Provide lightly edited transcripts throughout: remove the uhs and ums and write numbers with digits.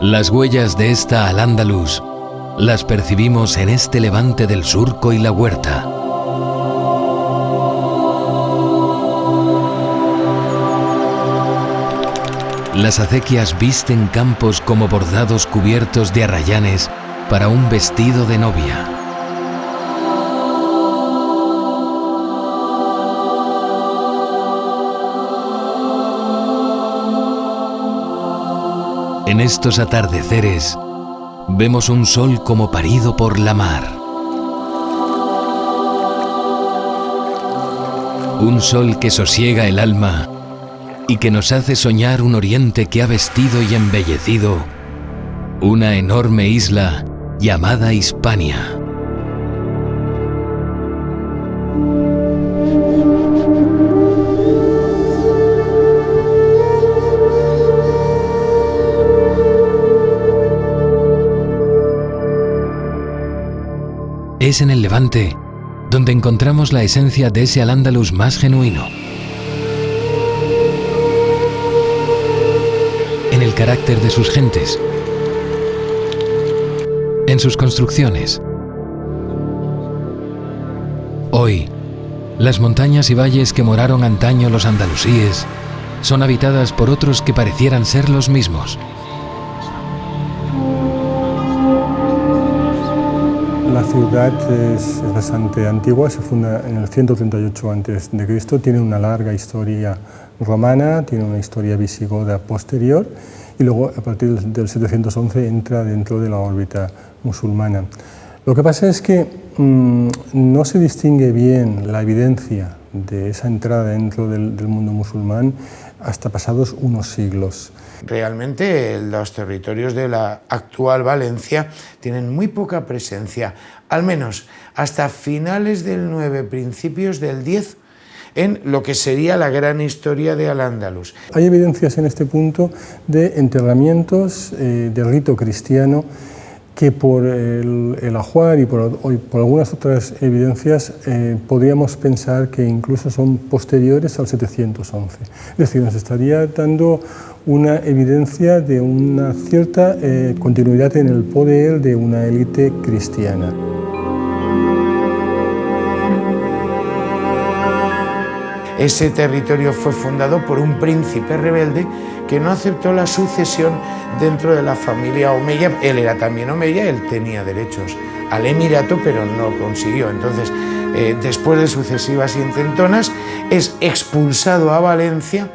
Las huellas de esta Al-Ándalus las percibimos en este levante del surco y la huerta. Las acequias visten campos como bordados cubiertos de arrayanes para un vestido de novia. En estos atardeceres vemos un sol como parido por la mar. Un sol que sosiega el alma y que nos hace soñar un oriente que ha vestido y embellecido una enorme isla llamada Hispania. Es en el Levante donde encontramos la esencia de ese Al-Ándalus más genuino. En el carácter de sus gentes, en sus construcciones. Hoy, las montañas y valles que moraron antaño los andalusíes son habitadas por otros que parecieran ser los mismos. La ciudad es bastante antigua, se funda en el 138 a.C., tiene una larga historia romana, tiene una historia visigoda posterior y luego a partir del 711 entra dentro de la órbita musulmana. Lo que pasa es que no se distingue bien la evidencia de esa entrada dentro del mundo musulmán hasta pasados unos siglos. Realmente los territorios de la actual Valencia tienen muy poca presencia, al menos hasta finales del 9, principios del 10, en lo que sería la gran historia de Al-Ándalus. Hay evidencias en este punto de enterramientos de rito cristiano que por el ajuar y por algunas otras evidencias podríamos pensar que incluso son posteriores al 711. Es decir, nos estaría dando una evidencia de una cierta continuidad en el poder de una élite cristiana. Ese territorio fue fundado por un príncipe rebelde que no aceptó la sucesión dentro de la familia omeya. Él era también omeya, él tenía derechos al emirato, pero no consiguió. Entonces, después de sucesivas intentonas, es expulsado a Valencia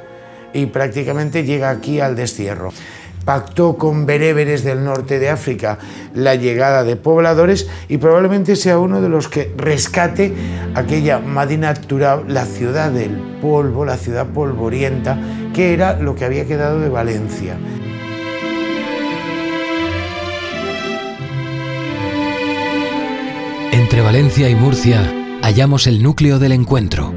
y prácticamente llega aquí al destierro. Pactó con bereberes del norte de África la llegada de pobladores y probablemente sea uno de los que rescate aquella Madina Turab, la ciudad del polvo, la ciudad polvorienta, que era lo que había quedado de Valencia. Entre Valencia y Murcia hallamos el núcleo del encuentro.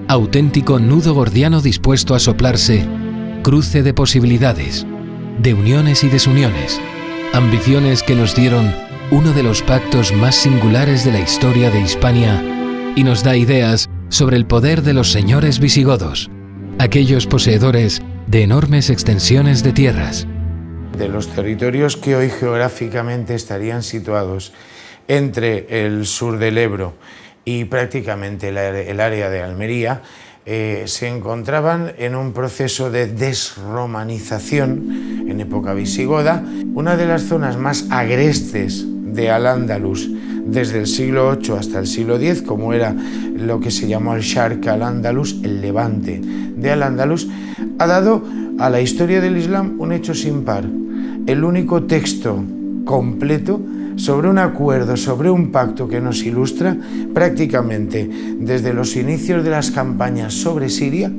Auténtico nudo gordiano dispuesto a soplarse, cruce de posibilidades, de uniones y desuniones, ambiciones que nos dieron uno de los pactos más singulares de la historia de Hispania y nos da ideas sobre el poder de los señores visigodos, aquellos poseedores de enormes extensiones de tierras. De los territorios que hoy geográficamente estarían situados entre el sur del Ebro y prácticamente el área de Almería, se encontraban en un proceso de desromanización en época visigoda. Una de las zonas más agrestes de Al-Ándalus desde el siglo VIII hasta el siglo X, como era lo que se llamó el Sharq al-Ándalus, el levante de Al-Ándalus, ha dado a la historia del Islam un hecho sin par. El único texto completo sobre un acuerdo, sobre un pacto que nos ilustra prácticamente desde los inicios de las campañas sobre Siria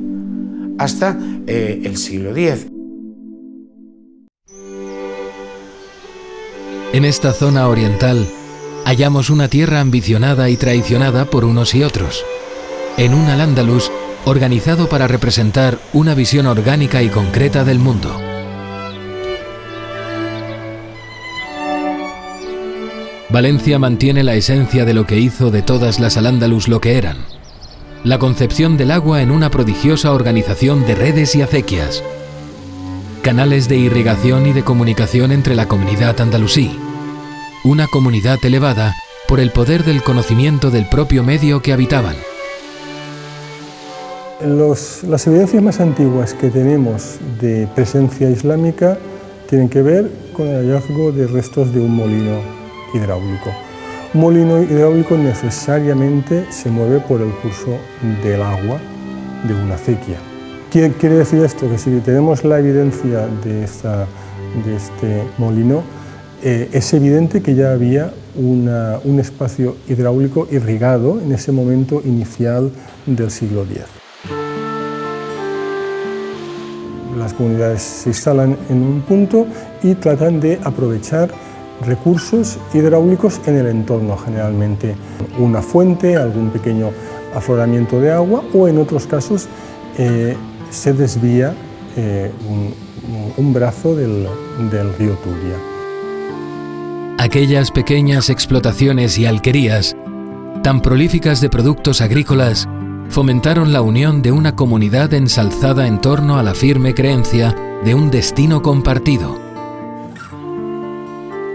hasta el siglo X. En esta zona oriental hallamos una tierra ambicionada y traicionada por unos y otros, en un Al-Ándalus organizado para representar una visión orgánica y concreta del mundo. Valencia mantiene la esencia de lo que hizo de todas las Al-Ándalus lo que eran: la concepción del agua en una prodigiosa organización de redes y acequias, canales de irrigación y de comunicación entre la comunidad andalusí. Una comunidad elevada por el poder del conocimiento del propio medio que habitaban. Las evidencias más antiguas que tenemos de presencia islámica tienen que ver con el hallazgo de restos de un molino hidráulico. Un molino hidráulico necesariamente se mueve por el curso del agua de una acequia. ¿Qué quiere decir esto? Que si tenemos la evidencia de este molino, es evidente que ya había un espacio hidráulico irrigado en ese momento inicial del siglo X. Las comunidades se instalan en un punto y tratan de aprovechar recursos hidráulicos en el entorno, generalmente una fuente, algún pequeño afloramiento de agua, o en otros casos se desvía un brazo del río Turia. Aquellas pequeñas explotaciones y alquerías, tan prolíficas de productos agrícolas, fomentaron la unión de una comunidad ensalzada en torno a la firme creencia de un destino compartido.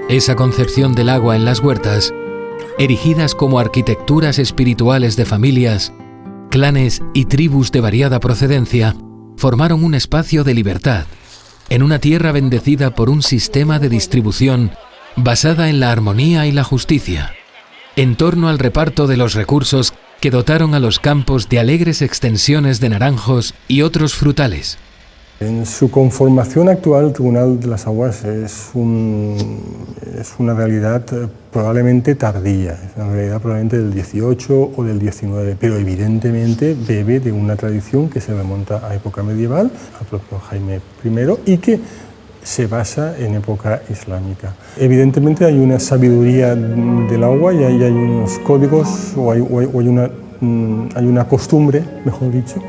Esa concepción del agua en las huertas, erigidas como arquitecturas espirituales de familias, clanes y tribus de variada procedencia, formaron un espacio de libertad, en una tierra bendecida por un sistema de distribución basada en la armonía y la justicia, en torno al reparto de los recursos que dotaron a los campos de alegres extensiones de naranjos y otros frutales. En su conformación actual, el Tribunal de las Aguas es una realidad probablemente tardía, es una realidad probablemente del 18 o del 19, pero evidentemente bebe de una tradición que se remonta a época medieval, al propio Jaime I, y que se basa en época islámica. Evidentemente hay una sabiduría del agua y hay unos códigos o hay una costumbre, mejor dicho,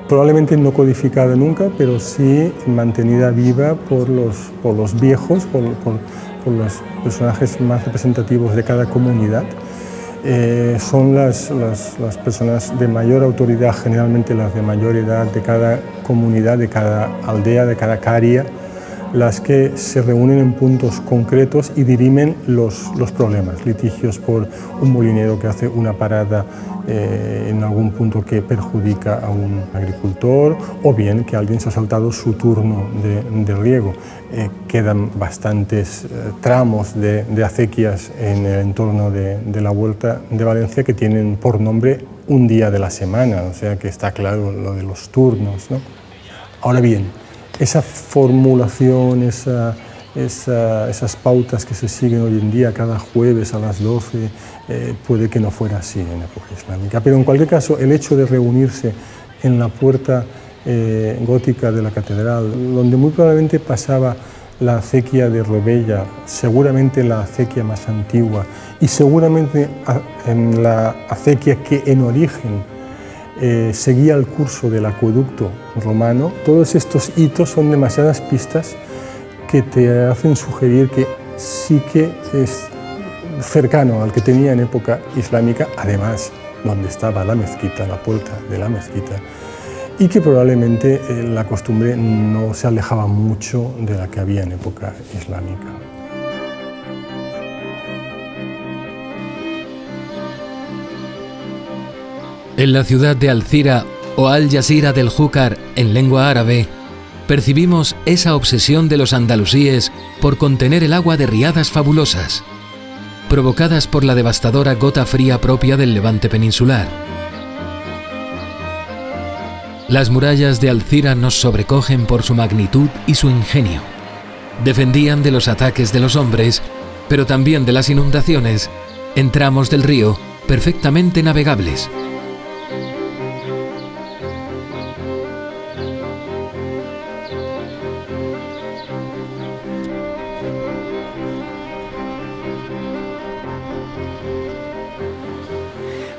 probablemente no codificada nunca, pero sí mantenida viva por los viejos, por los personajes más representativos de cada comunidad. Son las personas de mayor autoridad, generalmente las de mayor edad de cada comunidad, de cada aldea, de cada caria, las que se reúnen en puntos concretos y dirimen los problemas, litigios por un molinero que hace una parada en algún punto que perjudica a un agricultor, o bien que alguien se ha saltado su turno de riego. Quedan bastantes tramos de acequias en el entorno de la Huerta de Valencia que tienen por nombre un día de la semana, o sea que está claro lo de los turnos, ¿no? Ahora bien, esa formulación, esas pautas que se siguen hoy en día cada jueves a las 12, puede que no fuera así en época islámica. Pero en cualquier caso, el hecho de reunirse en la puerta gótica de la catedral, donde muy probablemente pasaba la acequia de Rebella, seguramente la acequia más antigua, y seguramente en la acequia que en origen seguía el curso del acueducto romano, todos estos hitos son demasiadas pistas que te hacen sugerir que sí que es cercano al que tenía en época islámica, además donde estaba la mezquita, la puerta de la mezquita, y que probablemente la costumbre no se alejaba mucho de la que había en época islámica. En la ciudad de Alcira o Al-Jazira del Júcar, en lengua árabe, percibimos esa obsesión de los andalusíes por contener el agua de riadas fabulosas, provocadas por la devastadora gota fría propia del levante peninsular. Las murallas de Alcira nos sobrecogen por su magnitud y su ingenio. Defendían de los ataques de los hombres, pero también de las inundaciones, en tramos del río perfectamente navegables.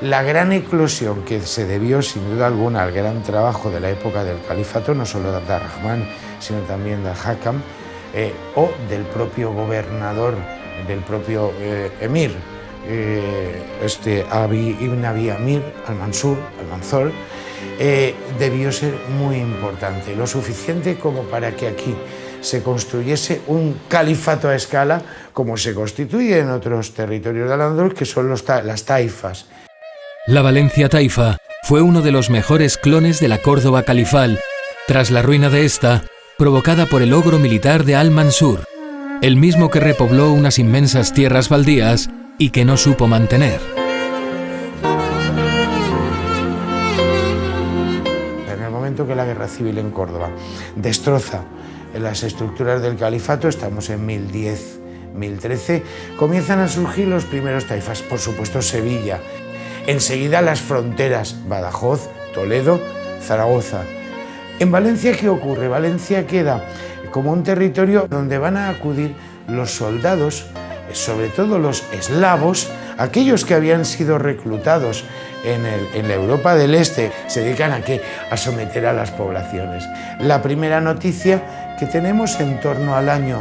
La gran eclosión que se debió sin duda alguna al gran trabajo de la época del califato, no solo de Abd-ar-Rahman, sino también de Hakam, o del propio gobernador, del propio emir, ibn Abi Amir al-Mansur, debió ser muy importante, lo suficiente como para que aquí se construyese un califato a escala, como se constituye en otros territorios de Al-Ándalus, que son las taifas. La Valencia taifa fue uno de los mejores clones de la Córdoba califal, tras la ruina de esta, provocada por el ogro militar de Al-Mansur, el mismo que repobló unas inmensas tierras baldías y que no supo mantener. En el momento que la guerra civil en Córdoba destroza las estructuras del califato, estamos en 1010, 1013, comienzan a surgir los primeros taifas, por supuesto Sevilla. Enseguida las fronteras, Badajoz, Toledo, Zaragoza. En Valencia, ¿qué ocurre? Valencia queda como un territorio donde van a acudir los soldados, sobre todo los eslavos, aquellos que habían sido reclutados en la Europa del Este, se dedican ¿a qué? A someter a las poblaciones. La primera noticia que tenemos en torno al año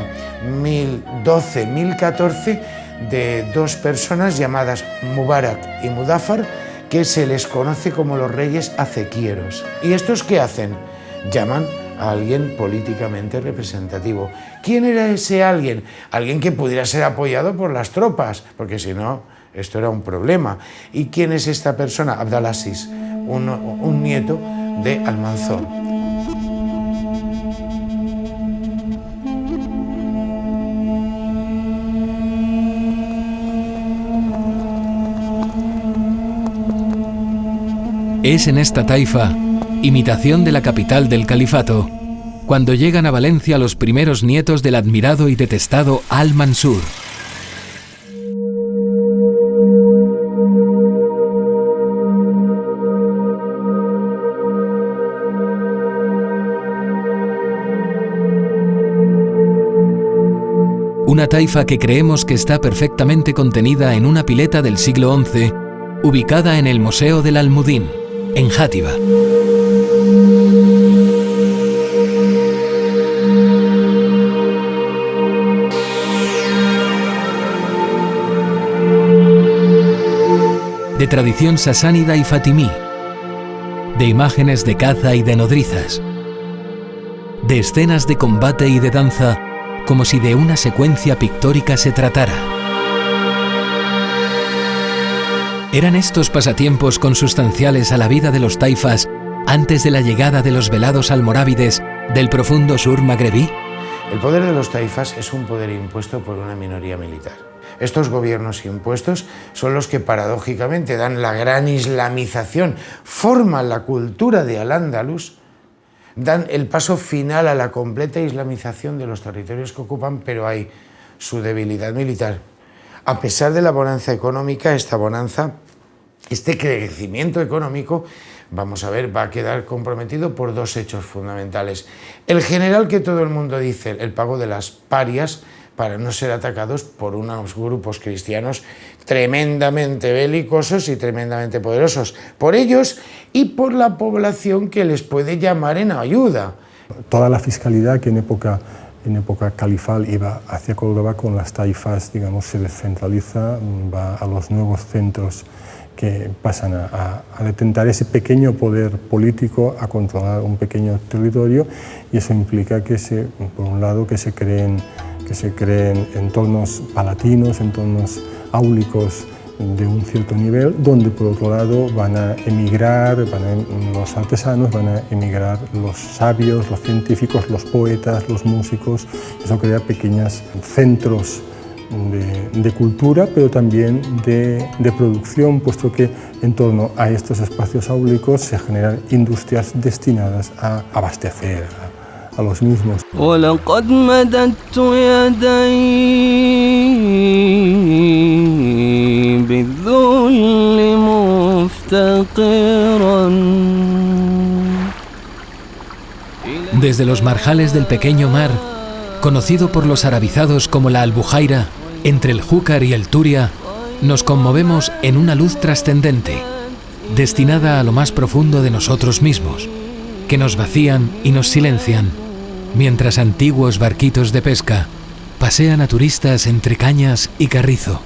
1012, 1014, de dos personas llamadas Mubarak y Mudáfar, que se les conoce como los reyes acequieros. ¿Y estos qué hacen? Llaman a alguien políticamente representativo. ¿Quién era ese alguien? Alguien que pudiera ser apoyado por las tropas, porque si no, esto era un problema. ¿Y quién es esta persona? Abd al-Aziz, un nieto de Almanzor. Es en esta taifa, imitación de la capital del califato, cuando llegan a Valencia los primeros nietos del admirado y detestado Al-Mansur. Una taifa que creemos que está perfectamente contenida en una pileta del siglo XI, ubicada en el Museo del Almudín, en Játiva. De tradición sasánida y fatimí, de imágenes de caza y de nodrizas, de escenas de combate y de danza, como si de una secuencia pictórica se tratara. ¿Eran estos pasatiempos consustanciales a la vida de los taifas antes de la llegada de los velados almorávides del profundo sur magrebí? El poder de los taifas es un poder impuesto por una minoría militar. Estos gobiernos impuestos son los que paradójicamente dan la gran islamización, forman la cultura de Al-Ándalus, dan el paso final a la completa islamización de los territorios que ocupan, pero hay su debilidad militar. A pesar de la bonanza económica, este crecimiento económico, vamos a ver, va a quedar comprometido por dos hechos fundamentales. El general que todo el mundo dice, el pago de las parias para no ser atacados por unos grupos cristianos tremendamente belicosos y tremendamente poderosos, por ellos y por la población que les puede llamar en ayuda. Toda la fiscalidad que en época califal iba hacia Córdoba con las taifas, digamos, se descentraliza, va a los nuevos centros que pasan a detentar ese pequeño poder político, a controlar un pequeño territorio, y eso implica que por un lado, que se creen entornos palatinos, entornos áulicos de un cierto nivel, donde por otro lado van a emigrar los artesanos, van a emigrar los sabios, los científicos, los poetas, los músicos. Eso crea pequeños centros de cultura, pero también de producción, puesto que en torno a estos espacios áulicos se generan industrias destinadas a abastecer a los mismos. ولقد مددت يدي بالذل مفتقرا. Desde los marjales del pequeño mar, conocido por los arabizados como la Albujaira, entre el Júcar y el Turia, nos conmovemos en una luz trascendente, destinada a lo más profundo de nosotros mismos, que nos vacían y nos silencian, mientras antiguos barquitos de pesca pasean a turistas entre cañas y carrizo.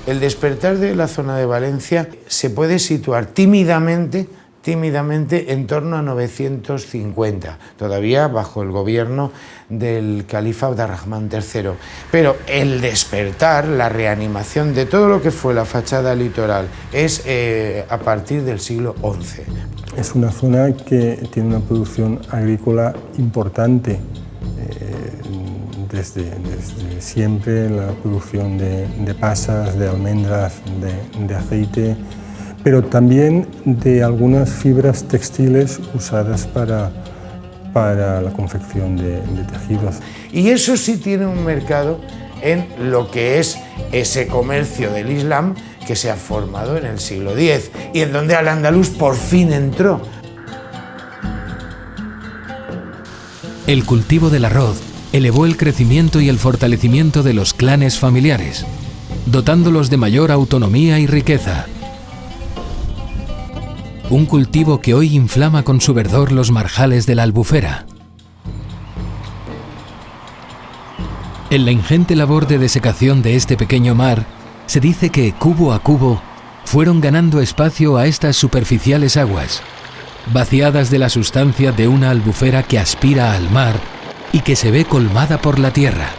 El despertar de la zona de Valencia se puede situar tímidamente tímidamente en torno a 950, todavía bajo el gobierno del califa Abd-ar-Rahman III. Pero el despertar, la reanimación de todo lo que fue la fachada litoral es a partir del siglo XI. Es una zona que tiene una producción agrícola importante. Desde siempre la producción de pasas, de almendras, de aceite, pero también de algunas fibras textiles usadas para la confección de tejidos. Y eso sí tiene un mercado en lo que es ese comercio del Islam que se ha formado en el siglo X y en donde Al-Ándalus por fin entró. El cultivo del arroz elevó el crecimiento y el fortalecimiento de los clanes familiares, dotándolos de mayor autonomía y riqueza. Un cultivo que hoy inflama con su verdor los marjales de la Albufera. En la ingente labor de desecación de este pequeño mar, se dice que, cubo a cubo, fueron ganando espacio a estas superficiales aguas, vaciadas de la sustancia de una albufera que aspira al mar y que se ve colmada por la tierra.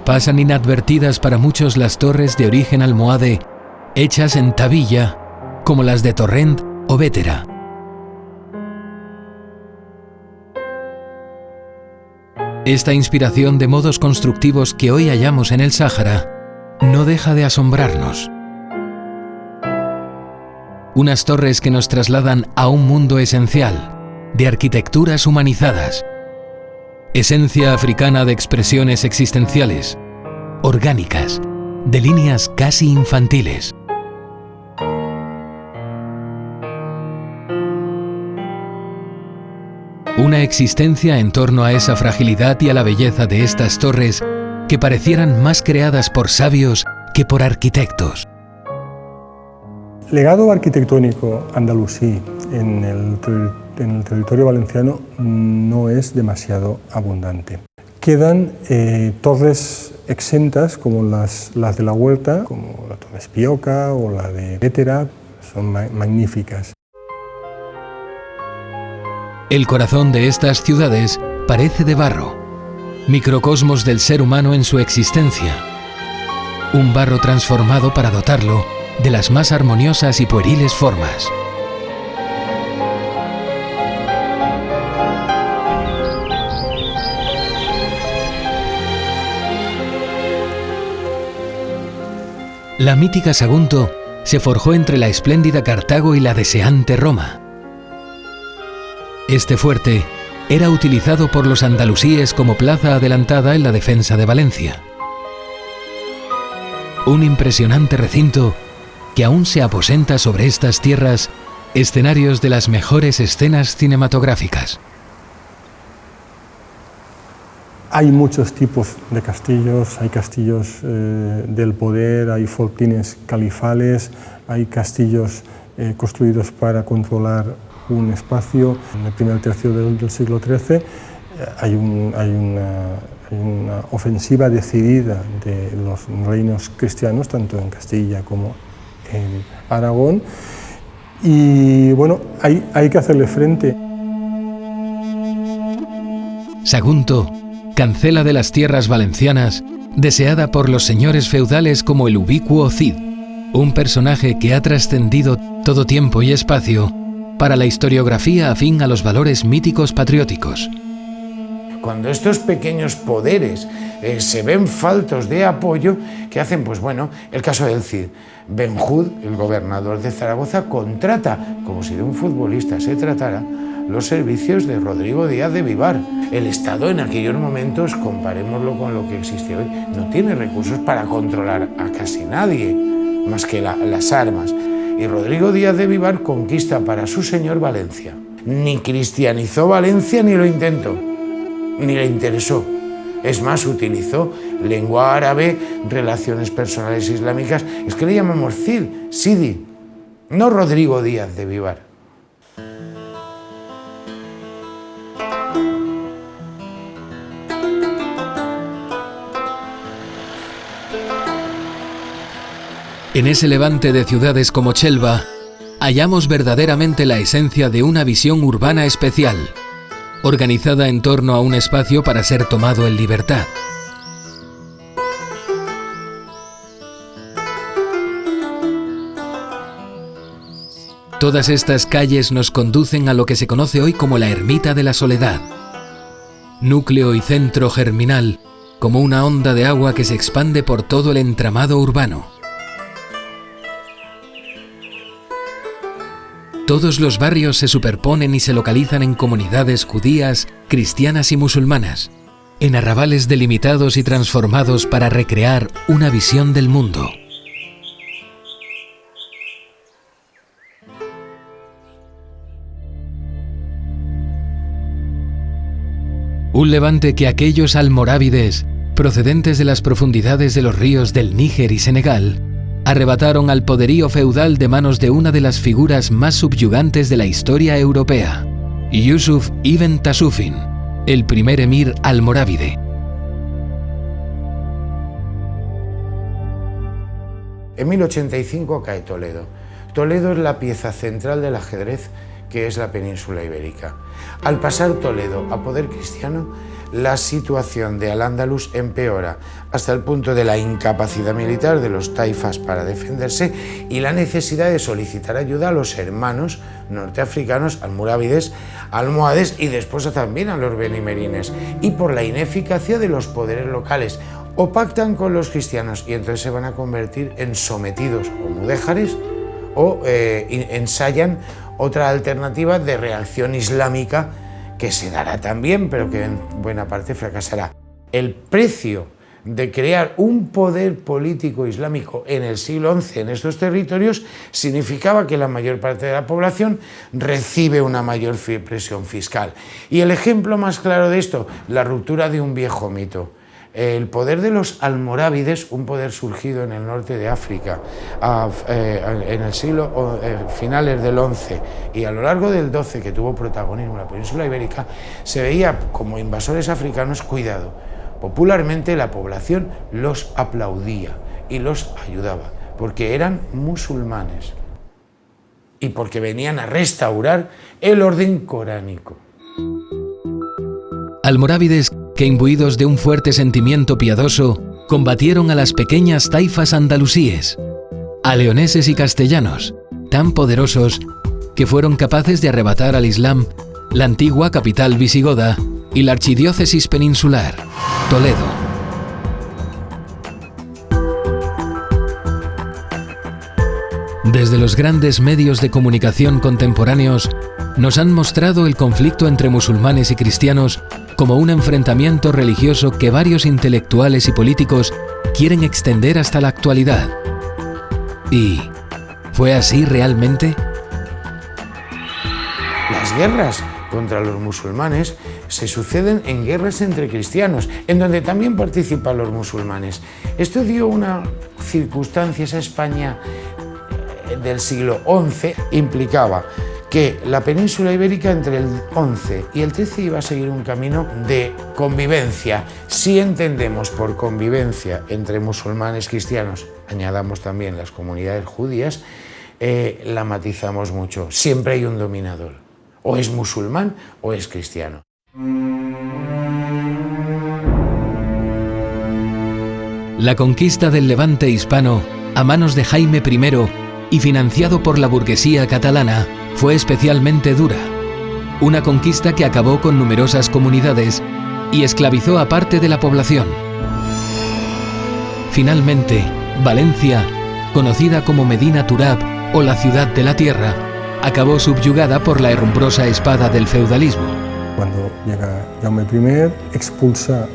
Pasan inadvertidas para muchos las torres de origen almohade, hechas en tabilla, como las de Torrent o Bétera. Esta inspiración de modos constructivos que hoy hallamos en el Sáhara no deja de asombrarnos. Unas torres que nos trasladan a un mundo esencial, de arquitecturas humanizadas, esencia africana de expresiones existenciales, orgánicas, de líneas casi infantiles. Una existencia en torno a esa fragilidad y a la belleza de estas torres que parecieran más creadas por sabios que por arquitectos. Legado arquitectónico andalusí en el territorio valenciano no es demasiado abundante. Quedan torres exentas como las de la Huerta, como la Torre Espioca o la de Bétera, son magníficas. El corazón de estas ciudades parece de barro, microcosmos del ser humano en su existencia. Un barro transformado para dotarlo de las más armoniosas y pueriles formas. La mítica Sagunto se forjó entre la espléndida Cartago y la deseante Roma. Este fuerte era utilizado por los andalusíes como plaza adelantada en la defensa de Valencia. Un impresionante recinto que aún se aposenta sobre estas tierras escenarios de las mejores escenas cinematográficas. Hay muchos tipos de castillos, hay castillos del poder, hay fortines califales, hay castillos construidos para controlar un espacio. En el primer tercio del siglo XIII hay una ofensiva decidida de los reinos cristianos, tanto en Castilla como en Aragón, y bueno, hay que hacerle frente. Sagunto, cancela de las tierras valencianas, deseada por los señores feudales como el ubicuo Cid, un personaje que ha trascendido todo tiempo y espacio para la historiografía afín a los valores míticos patrióticos. Cuando estos pequeños poderes se ven faltos de apoyo, ¿qué hacen? Pues bueno, el caso del Cid. Benjud, el gobernador de Zaragoza, contrata, como si de un futbolista se tratara, los servicios de Rodrigo Díaz de Vivar. El Estado en aquellos momentos, comparémoslo con lo que existe hoy, no tiene recursos para controlar a casi nadie, más que las armas. Y Rodrigo Díaz de Vivar conquista para su señor Valencia. Ni cristianizó Valencia ni lo intentó, ni le interesó. Es más, utilizó lengua árabe, relaciones personales islámicas. Es que le llamamos Cid, Sidi, no Rodrigo Díaz de Vivar. En ese levante de ciudades como Chelva, hallamos verdaderamente la esencia de una visión urbana especial, organizada en torno a un espacio para ser tomado en libertad. Todas estas calles nos conducen a lo que se conoce hoy como la Ermita de la Soledad, núcleo y centro germinal, como una onda de agua que se expande por todo el entramado urbano. Todos los barrios se superponen y se localizan en comunidades judías, cristianas y musulmanas, en arrabales delimitados y transformados para recrear una visión del mundo. Un levante que aquellos almorávides, procedentes de las profundidades de los ríos del Níger y Senegal, arrebataron al poderío feudal de manos de una de las figuras más subyugantes de la historia europea, Yusuf ibn Tasufin, el primer emir almorávide. En 1085 cae Toledo. Toledo es la pieza central del ajedrez que es la península ibérica. Al pasar Toledo a poder cristiano, la situación de Al-Ándalus empeora hasta el punto de la incapacidad militar de los taifas para defenderse y la necesidad de solicitar ayuda a los hermanos norteafricanos almorávides, almohades y después también a los benimerines, y por la ineficacia de los poderes locales. O pactan con los cristianos y entonces se van a convertir en sometidos o mudéjares, o ensayan otra alternativa de reacción islámica que se dará también, pero que en buena parte fracasará. El precio de crear un poder político islámico en el siglo XI en estos territorios significaba que la mayor parte de la población recibe una mayor presión fiscal. Y el ejemplo más claro de esto, la ruptura de un viejo mito. El poder de los almorávides, un poder surgido en el norte de África en el siglo finales del XI y a lo largo del XII, que tuvo protagonismo en la península ibérica, se veía como invasores africanos. Cuidado, popularmente la población los aplaudía y los ayudaba porque eran musulmanes y porque venían a restaurar el orden coránico. Almorávides que, imbuidos de un fuerte sentimiento piadoso, combatieron a las pequeñas taifas andalusíes, a leoneses y castellanos, tan poderosos que fueron capaces de arrebatar al Islam la antigua capital visigoda y la archidiócesis peninsular, Toledo. Desde los grandes medios de comunicación contemporáneos nos han mostrado el conflicto entre musulmanes y cristianos como un enfrentamiento religioso que varios intelectuales y políticos quieren extender hasta la actualidad. ¿Y fue así realmente? Las guerras contra los musulmanes se suceden en guerras entre cristianos, en donde también participan los musulmanes. Esto dio una circunstancia, esa España del siglo XI implicaba que la península ibérica entre el XI y el XIII iba a seguir un camino de convivencia. Si entendemos por convivencia entre musulmanes y cristianos, añadamos también las comunidades judías, la matizamos mucho. Siempre hay un dominador, o es musulmán o es cristiano. La conquista del Levante hispano a manos de Jaime I y financiado por la burguesía catalana fue especialmente dura. Una conquista que acabó con numerosas comunidades y esclavizó a parte de la población. Finalmente, Valencia, conocida como Medina Turab o la Ciudad de la Tierra, acabó subyugada por la herrumbrosa espada del feudalismo. Cuando llega Jaume I, expulsa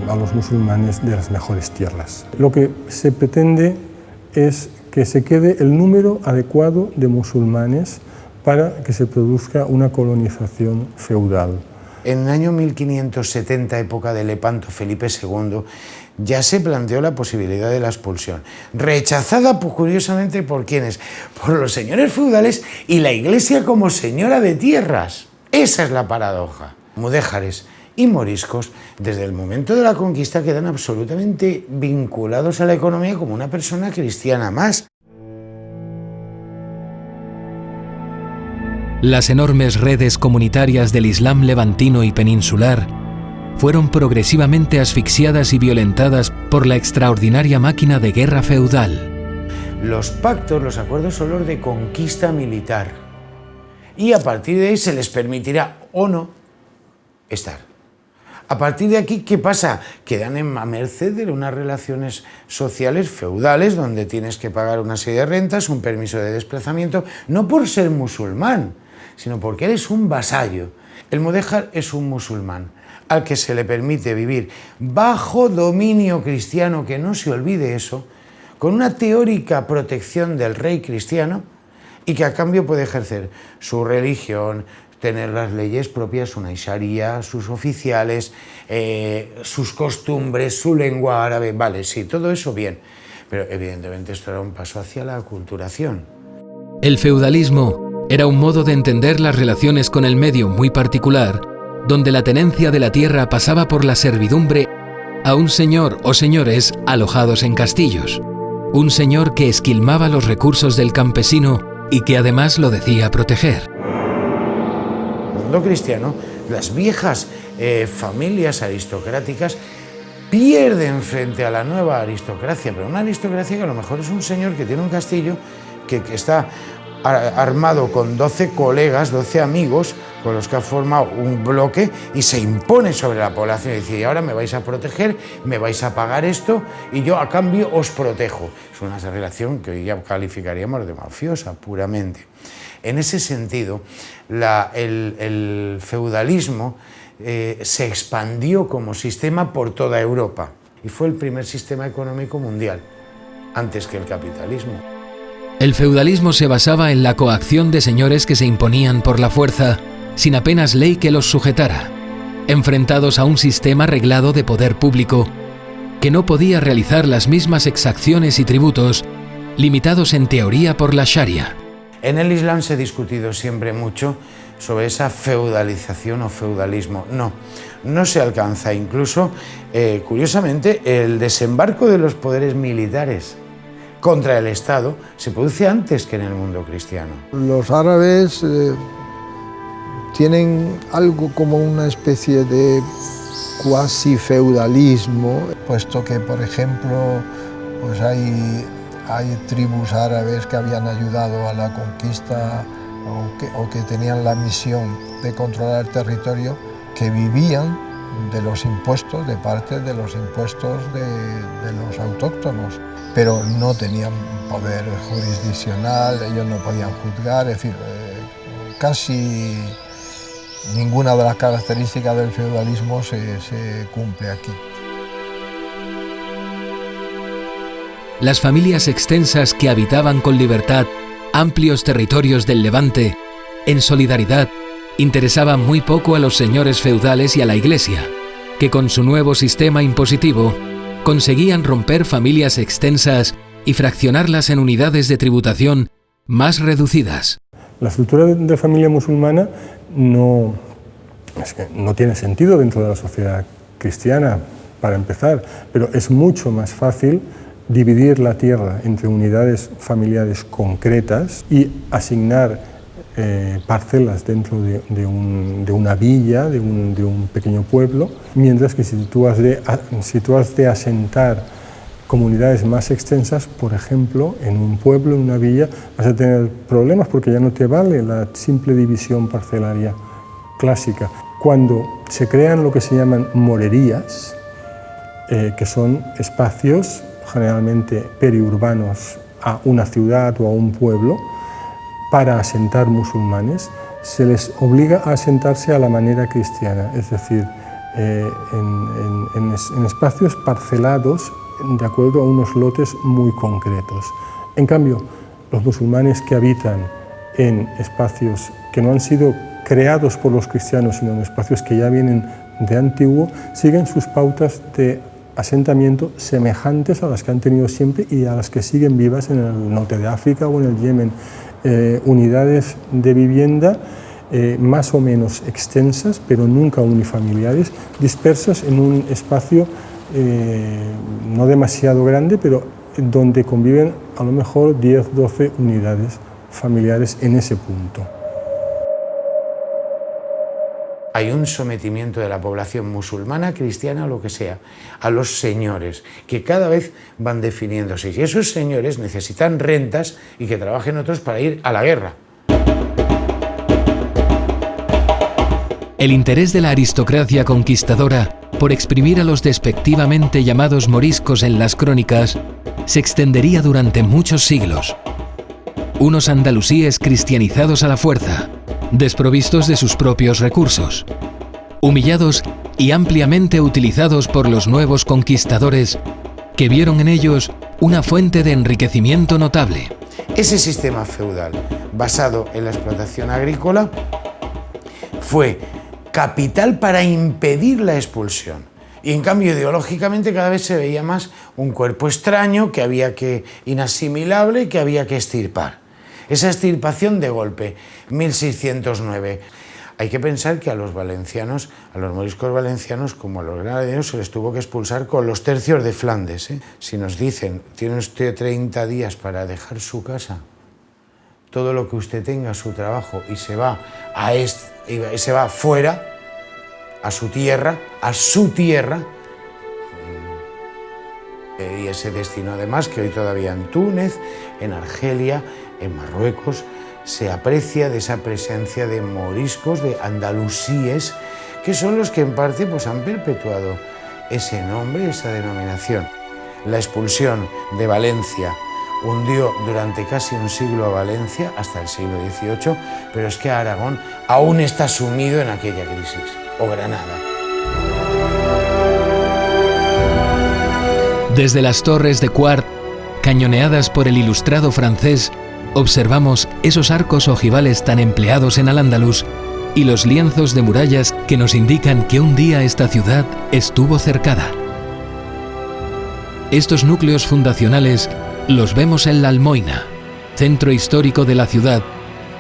a los musulmanes de las mejores tierras. Lo que se pretende es que se quede el número adecuado de musulmanes para que se produzca una colonización feudal. En el año 1570, época de Lepanto Felipe II, ya se planteó la posibilidad de la expulsión, rechazada curiosamente por ¿quiénes? Por los señores feudales y la Iglesia como señora de tierras. Esa es la paradoja. Mudéjares y moriscos, desde el momento de la conquista quedan absolutamente vinculados a la economía como una persona cristiana más. Las enormes redes comunitarias del Islam levantino y peninsular fueron progresivamente asfixiadas y violentadas por la extraordinaria máquina de guerra feudal. Los pactos, los acuerdos son los de conquista militar y a partir de ahí se les permitirá o no estar. A partir de aquí, ¿qué pasa? Quedan a merced de unas relaciones sociales feudales donde tienes que pagar una serie de rentas, un permiso de desplazamiento, no por ser musulmán, sino porque eres un vasallo. El mudéjar es un musulmán al que se le permite vivir bajo dominio cristiano, que no se olvide eso, con una teórica protección del rey cristiano y que a cambio puede ejercer su religión, tener las leyes propias, una sharia, sus oficiales, sus costumbres, su lengua árabe, vale, sí, todo eso bien, pero evidentemente esto era un paso hacia la aculturación. El feudalismo era un modo de entender las relaciones con el medio muy particular, donde la tenencia de la tierra pasaba por la servidumbre a un señor o señores alojados en castillos, un señor que esquilmaba los recursos del campesino y que además lo decía proteger. Mundo cristiano, las viejas familias aristocráticas pierden frente a la nueva aristocracia, pero una aristocracia que a lo mejor es un señor que tiene un castillo que está armado con 12 colegas, 12 amigos con los que ha formado un bloque y se impone sobre la población y dice, y ahora me vais a proteger, me vais a pagar esto y yo a cambio os protejo. Es una relación que hoy ya calificaríamos de mafiosa puramente. En ese sentido, el feudalismo se expandió como sistema por toda Europa y fue el primer sistema económico mundial, antes que el capitalismo. El feudalismo se basaba en la coacción de señores que se imponían por la fuerza, sin apenas ley que los sujetara, enfrentados a un sistema reglado de poder público que no podía realizar las mismas exacciones y tributos, limitados en teoría por la sharia. En el Islam se ha discutido siempre mucho sobre esa feudalización o feudalismo. No se alcanza. Incluso, curiosamente, el desembarco de los poderes militares contra el Estado se produce antes que en el mundo cristiano. Los árabes tienen algo como una especie de cuasi feudalismo, puesto que, por ejemplo, pues hay tribus árabes que habían ayudado a la conquista o que tenían la misión de controlar el territorio, que vivían de los impuestos, de parte de los impuestos de los autóctonos, pero no tenían poder jurisdiccional, ellos no podían juzgar, es decir, casi ninguna de las características del feudalismo se cumple aquí. Las familias extensas que habitaban con libertad amplios territorios del Levante, en solidaridad, interesaban muy poco a los señores feudales y a la Iglesia, que con su nuevo sistema impositivo conseguían romper familias extensas y fraccionarlas en unidades de tributación más reducidas. La estructura de familia musulmana no tiene sentido dentro de la sociedad cristiana, para empezar, pero es mucho más fácil dividir la tierra entre unidades familiares concretas y asignar parcelas dentro de una villa, de un pequeño pueblo, mientras que si tú has de asentar comunidades más extensas, por ejemplo, en un pueblo, en una villa, vas a tener problemas porque ya no te vale la simple división parcelaria clásica. Cuando se crean lo que se llaman morerías, que son espacios generalmente periurbanos a una ciudad o a un pueblo, para asentar musulmanes, se les obliga a asentarse a la manera cristiana, es decir, en espacios parcelados de acuerdo a unos lotes muy concretos. En cambio, los musulmanes que habitan en espacios que no han sido creados por los cristianos, sino en espacios que ya vienen de antiguo, siguen sus pautas de asentamiento semejantes a las que han tenido siempre y a las que siguen vivas en el norte de África o en el Yemen. Unidades de vivienda más o menos extensas, pero nunca unifamiliares, dispersas en un espacio no demasiado grande, pero donde conviven a lo mejor 10-12 unidades familiares en ese punto. Hay un sometimiento de la población musulmana, cristiana o lo que sea, a los señores, que cada vez van definiéndose. Y esos señores necesitan rentas y que trabajen otros para ir a la guerra. El interés de la aristocracia conquistadora por exprimir a los despectivamente llamados moriscos en las crónicas se extendería durante muchos siglos. Unos andalusíes cristianizados a la fuerza, desprovistos de sus propios recursos, humillados y ampliamente utilizados por los nuevos conquistadores que vieron en ellos una fuente de enriquecimiento notable. Ese sistema feudal basado en la explotación agrícola fue capital para impedir la expulsión. Y en cambio ideológicamente cada vez se veía más un cuerpo extraño que había que inasimilable que había que extirpar. Esa extirpación de golpe, 1609. Hay que pensar que a los valencianos, a los moriscos valencianos, como a los granaderos, se les tuvo que expulsar con los tercios de Flandes. Si nos dicen, tiene usted 30 días para dejar su casa, todo lo que usted tenga, su trabajo, y se va fuera, a su tierra, y ese destino además que hoy todavía en Túnez, en Argelia, en Marruecos, se aprecia de esa presencia de moriscos, de andalusíes, que son los que en parte pues, han perpetuado ese nombre, esa denominación. La expulsión de Valencia hundió durante casi un siglo a Valencia, hasta el siglo XVIII, pero es que Aragón aún está sumido en aquella crisis, o Granada. Desde las torres de Quart, cañoneadas por el ilustrado francés, observamos esos arcos ojivales tan empleados en Al-Ándalus y los lienzos de murallas que nos indican que un día esta ciudad estuvo cercada. Estos núcleos fundacionales los vemos en la Almoina, centro histórico de la ciudad,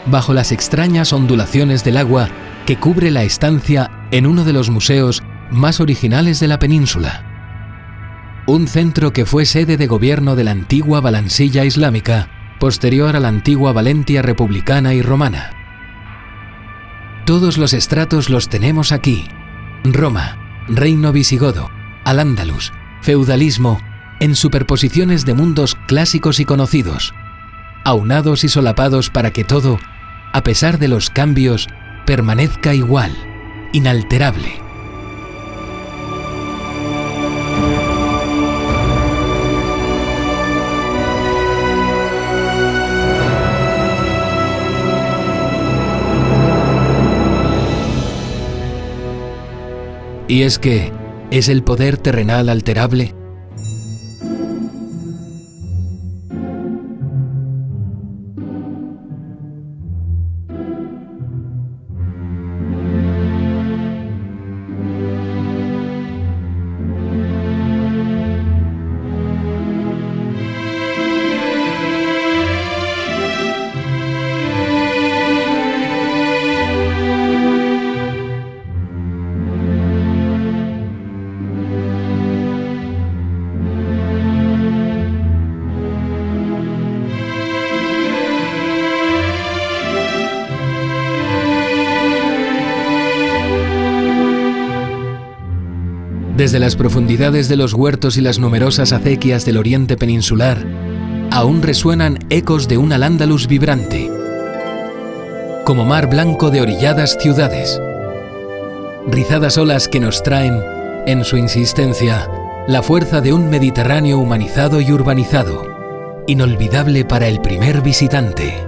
bajo las extrañas ondulaciones del agua que cubre la estancia en uno de los museos más originales de la península. Un centro que fue sede de gobierno de la antigua Valansilla islámica, posterior a la antigua Valentia republicana y romana. Todos los estratos los tenemos aquí: Roma, reino visigodo, Al-Ándalus, feudalismo, en superposiciones de mundos clásicos y conocidos, aunados y solapados para que todo, a pesar de los cambios, permanezca igual, inalterable. Y es que, ¿es el poder terrenal alterable? Desde las profundidades de los huertos y las numerosas acequias del oriente peninsular, aún resuenan ecos de un Al-Ándalus vibrante, como mar blanco de orilladas ciudades, rizadas olas que nos traen, en su insistencia, la fuerza de un Mediterráneo humanizado y urbanizado, inolvidable para el primer visitante.